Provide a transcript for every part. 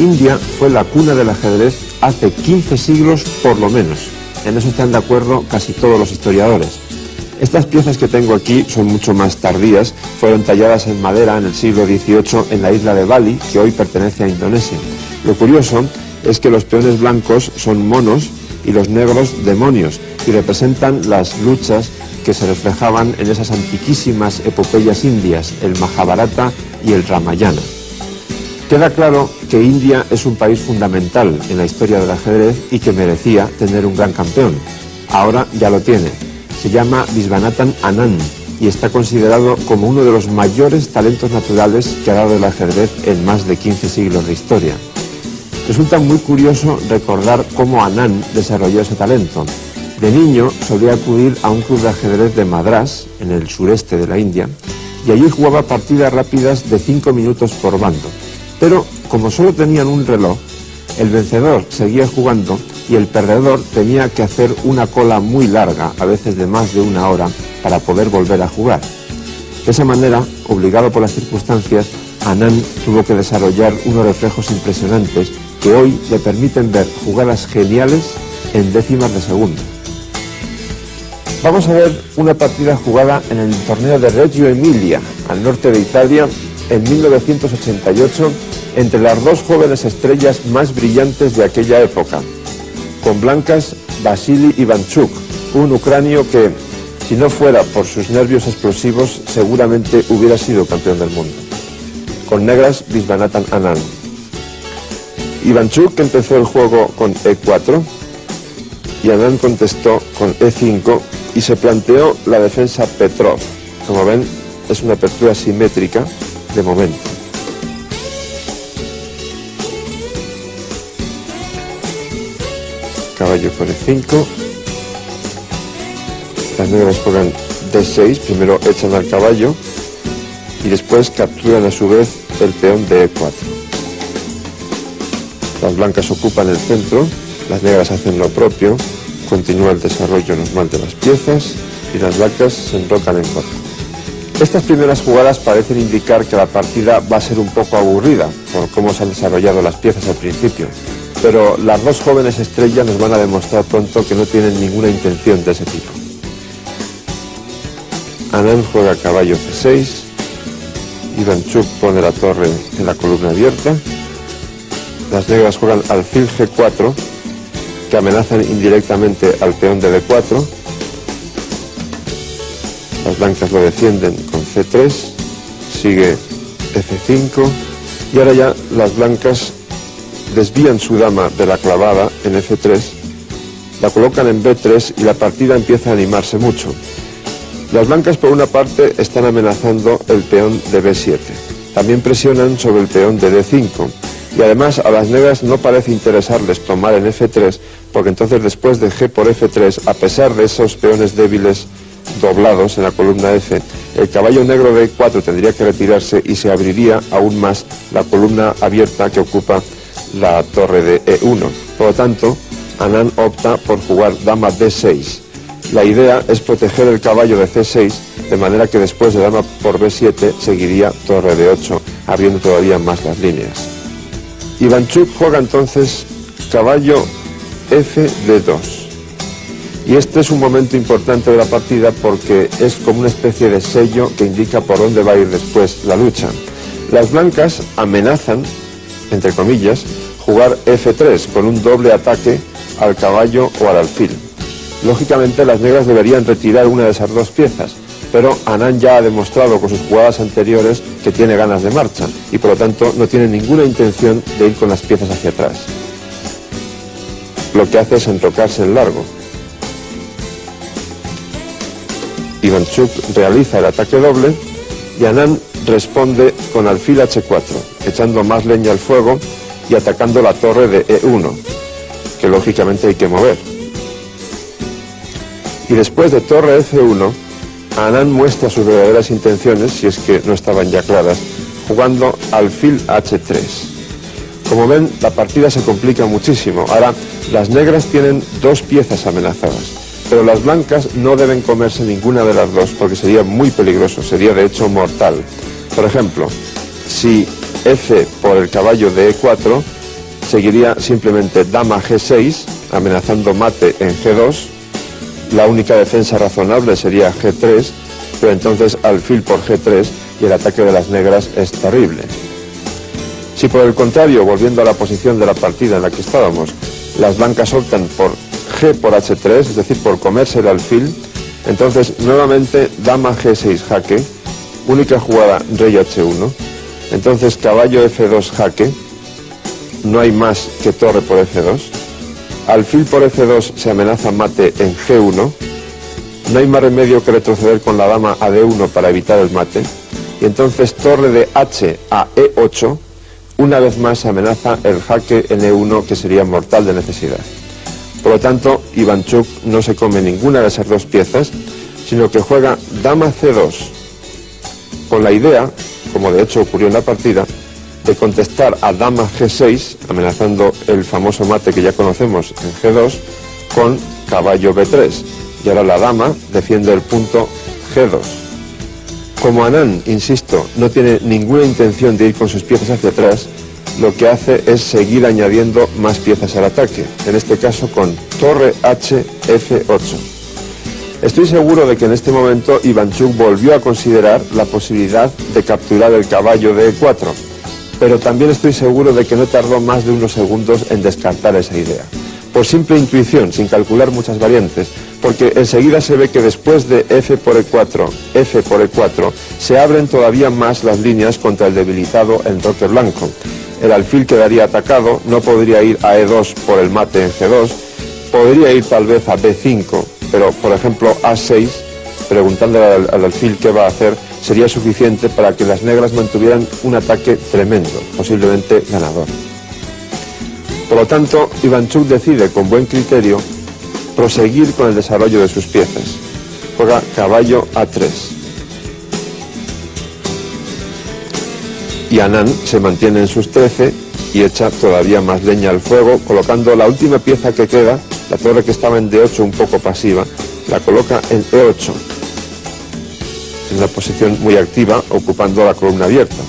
India fue la cuna del ajedrez hace 15 siglos por lo menos. En eso están de acuerdo casi todos los historiadores. Estas piezas que tengo aquí son mucho más tardías, fueron talladas en madera en el siglo XVIII en la isla de Bali, que hoy pertenece a Indonesia. Lo curioso es que los peones blancos son monos y los negros demonios, y representan las luchas que se reflejaban en esas antiquísimas epopeyas indias, el Mahabharata y el Ramayana. Queda claro que India es un país fundamental en la historia del ajedrez y que merecía tener un gran campeón. Ahora ya lo tiene. Se llama Visvanathan Anand y está considerado como uno de los mayores talentos naturales que ha dado el ajedrez en más de 15 siglos de historia. Resulta muy curioso recordar cómo Anand desarrolló ese talento. De niño solía acudir a un club de ajedrez de Madrás, en el sureste de la India, y allí jugaba partidas rápidas de 5 minutos por bando. Pero, como solo tenían un reloj, el vencedor seguía jugando y el perdedor tenía que hacer una cola muy larga, a veces de más de una hora, para poder volver a jugar. De esa manera, obligado por las circunstancias, Anand tuvo que desarrollar unos reflejos impresionantes que hoy le permiten ver jugadas geniales en décimas de segundo. Vamos a ver una partida jugada en el torneo de Reggio Emilia, al norte de Italia, en 1988, entre las dos jóvenes estrellas más brillantes de aquella época. Con blancas, Vasily Ivanchuk, un ucranio que, si no fuera por sus nervios explosivos, seguramente hubiera sido campeón del mundo. Con negras, Visvanathan Anand. Ivanchuk empezó el juego con E4 y Anand contestó con E5 y se planteó la defensa Petrov. Como ven, es una apertura simétrica de momento. Caballo por E5. Las negras juegan D6, primero echan al caballo y después capturan a su vez el peón de E4. Las blancas ocupan el centro, las negras hacen lo propio, continúa el desarrollo normal de las piezas y las blancas se enrocan en corto. Estas primeras jugadas parecen indicar que la partida va a ser un poco aburrida por cómo se han desarrollado las piezas al principio, pero las dos jóvenes estrellas nos van a demostrar pronto que no tienen ninguna intención de ese tipo. Anand juega caballo C6, Ivanchuk pone la torre en la columna abierta, las negras juegan alfil G4, que amenazan indirectamente al peón de D4, las blancas lo defienden con C3, sigue F5 y ahora ya las blancas desvían su dama de la clavada en F3, la colocan en B3 y la partida empieza a animarse mucho. Las blancas por una parte están amenazando el peón de B7, también presionan sobre el peón de D5 y además a las negras no parece interesarles tomar en F3 porque entonces después de G por F3, a pesar de esos peones débiles doblados en la columna F, el caballo negro de E4 tendría que retirarse y se abriría aún más la columna abierta que ocupa la torre de E1. Por lo tanto, Anand opta por jugar dama D6. La idea es proteger el caballo de C6, de manera que después de dama por B7 seguiría torre de 8, abriendo todavía más las líneas. Ivanchuk juega entonces caballo F de 2. Y este es un momento importante de la partida porque es como una especie de sello que indica por dónde va a ir después la lucha. Las blancas amenazan, entre comillas, jugar F3 con un doble ataque al caballo o al alfil. Lógicamente las negras deberían retirar una de esas dos piezas, pero Anand ya ha demostrado con sus jugadas anteriores que tiene ganas de marcha y por lo tanto no tiene ninguna intención de ir con las piezas hacia atrás. Lo que hace es enrocarse en largo. Ivanchuk realiza el ataque doble y Anand responde con alfil H4, echando más leña al fuego y atacando la torre de E1, que lógicamente hay que mover. Y después de torre F1, Anand muestra sus verdaderas intenciones, si es que no estaban ya claras, jugando alfil H3. Como ven, la partida se complica muchísimo. Ahora, las negras tienen dos piezas amenazadas, pero las blancas no deben comerse ninguna de las dos porque sería muy peligroso, sería de hecho mortal. Por ejemplo, si F por el caballo de E4, seguiría simplemente dama G6, amenazando mate en G2. La única defensa razonable sería G3, pero entonces alfil por G3 y el ataque de las negras es terrible. Si por el contrario, volviendo a la posición de la partida en la que estábamos, las blancas optan por G por H3, es decir, por comerse el alfil, entonces nuevamente dama G6 jaque, única jugada rey H1, entonces caballo F2 jaque, no hay más que torre por F2, alfil por F2 se amenaza mate en G1, no hay más remedio que retroceder con la dama a D1 para evitar el mate, y entonces torre de H a E8, una vez más se amenaza el jaque en E1, que sería mortal de necesidad. Por lo tanto, Ivánchuk no se come ninguna de esas dos piezas, sino que juega dama C2, con la idea, como de hecho ocurrió en la partida, de contestar a dama G6, amenazando el famoso mate que ya conocemos en G2, con caballo B3. Y ahora la dama defiende el punto G2. Como Anand, insisto, no tiene ninguna intención de ir con sus piezas hacia atrás, lo que hace es seguir añadiendo más piezas al ataque, en este caso con torre H, F8. Estoy seguro de que en este momento Ivánchuk volvió a considerar la posibilidad de capturar el caballo de E4, pero también estoy seguro de que no tardó más de unos segundos en descartar esa idea. Por simple intuición, sin calcular muchas variantes, porque enseguida se ve que después de F por E4, F por E4, se abren todavía más las líneas contra el debilitado enroque blanco. El alfil quedaría atacado, no podría ir a E2 por el mate en G2, podría ir tal vez a B5, pero por ejemplo A6, preguntándole al alfil qué va a hacer, sería suficiente para que las negras mantuvieran un ataque tremendo, posiblemente ganador. Por lo tanto, Ivánchuk decide con buen criterio proseguir con el desarrollo de sus piezas. Juega caballo A3. Y Anand se mantiene en sus 13 y echa todavía más leña al fuego, colocando la última pieza que queda, la torre que estaba en D8 un poco pasiva, la coloca en E8, en una posición muy activa, ocupando la columna abierta.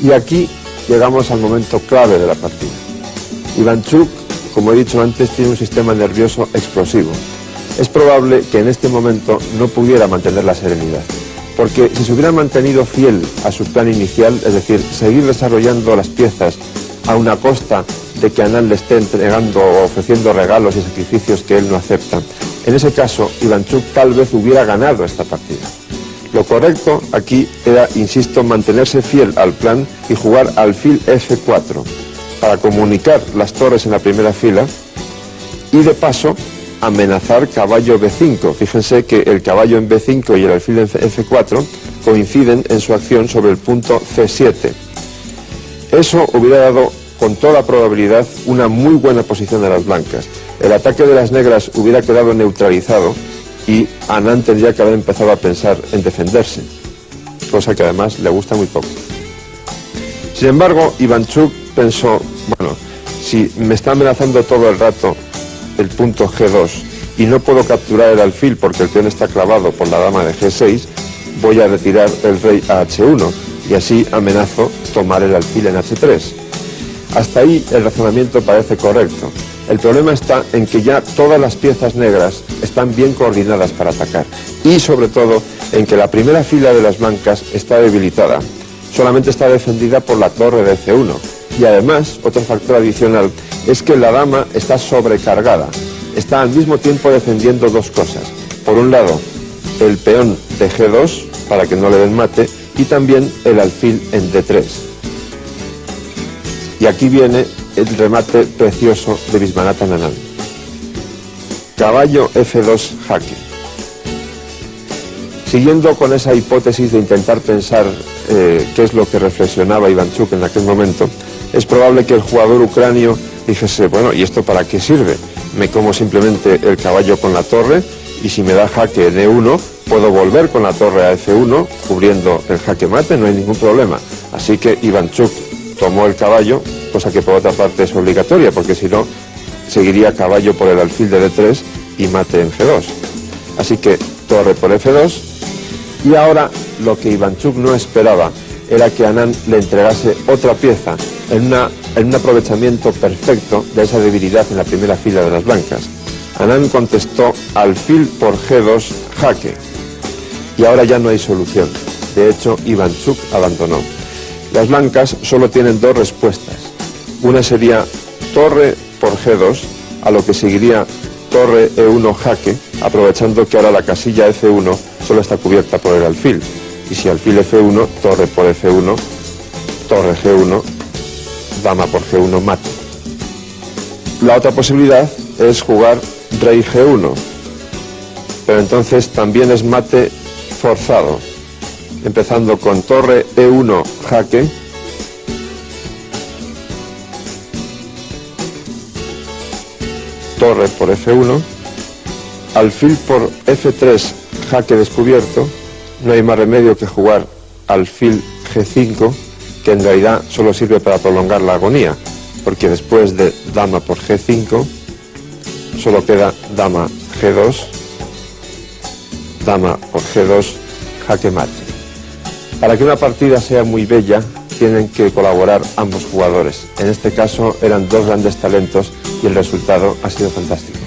Y aquí llegamos al momento clave de la partida. Ivánchuk, como he dicho antes, tiene un sistema nervioso explosivo. Es probable que en este momento no pudiera mantener la serenidad, porque si se hubiera mantenido fiel a su plan inicial, es decir, seguir desarrollando las piezas a una costa de que Anand le esté entregando o ofreciendo regalos y sacrificios que él no acepta, en ese caso Ivánchuk tal vez hubiera ganado esta partida. Lo correcto aquí era, insisto, mantenerse fiel al plan y jugar alfil F4 para comunicar las torres en la primera fila y de paso amenazar caballo B5. Fíjense que el caballo en B5 y el alfil en F4 coinciden en su acción sobre el punto C7. Eso hubiera dado con toda probabilidad una muy buena posición de las blancas. El ataque de las negras hubiera quedado neutralizado y Anand tendría que haber empezado a pensar en defenderse, cosa que además le gusta muy poco. Sin embargo, Ivánchuk pensó, bueno, si me está amenazando todo el rato el punto G2 y no puedo capturar el alfil porque el peón está clavado por la dama de G6, voy a retirar el rey a H1 y así amenazo tomar el alfil en H3. Hasta ahí el razonamiento parece correcto. El problema está en que ya todas las piezas negras están bien coordinadas para atacar y sobre todo en que la primera fila de las blancas está debilitada. Solamente está defendida por la torre de C1 y además, otro factor adicional, es que la dama está sobrecargada. Está al mismo tiempo defendiendo dos cosas. Por un lado, el peón de G2 para que no le den mate y también el alfil en D3. Y aquí viene el remate precioso de Viswanathan Anand. Caballo F2 jaque. Siguiendo con esa hipótesis de intentar pensar qué es lo que reflexionaba Ivánchuk en aquel momento, es probable que el jugador ucranio dijese, bueno, ¿y esto para qué sirve? Me como simplemente el caballo con la torre y si me da jaque en E1, puedo volver con la torre a F1, cubriendo el jaque mate, no hay ningún problema. Así que Ivánchuk tomó el caballo, cosa que por otra parte es obligatoria, porque si no, seguiría caballo por el alfil de D3 y mate en G2. Así que torre por F2, y ahora lo que Ivánchuk no esperaba era que Anand le entregase otra pieza, en un aprovechamiento perfecto de esa debilidad en la primera fila de las blancas. Anand contestó alfil por G2 jaque y ahora ya no hay solución. De hecho, Ivanchuk abandonó. Las blancas solo tienen dos respuestas. Una sería torre por G2, a lo que seguiría torre E1 jaque, aprovechando que ahora la casilla F1 solo está cubierta por el alfil. Y si alfil F1, torre por F1, torre G1, dama por G1 mate. La otra posibilidad es jugar rey G1, pero entonces también es mate forzado, empezando con torre E1 jaque, torre por F1, alfil por F3 jaque descubierto. No hay más remedio que jugar alfil G5, que en realidad solo sirve para prolongar la agonía, porque después de dama por G5 solo queda dama G2, dama por G2, jaque mate. Para que una partida sea muy bella tienen que colaborar ambos jugadores. En este caso eran dos grandes talentos y el resultado ha sido fantástico.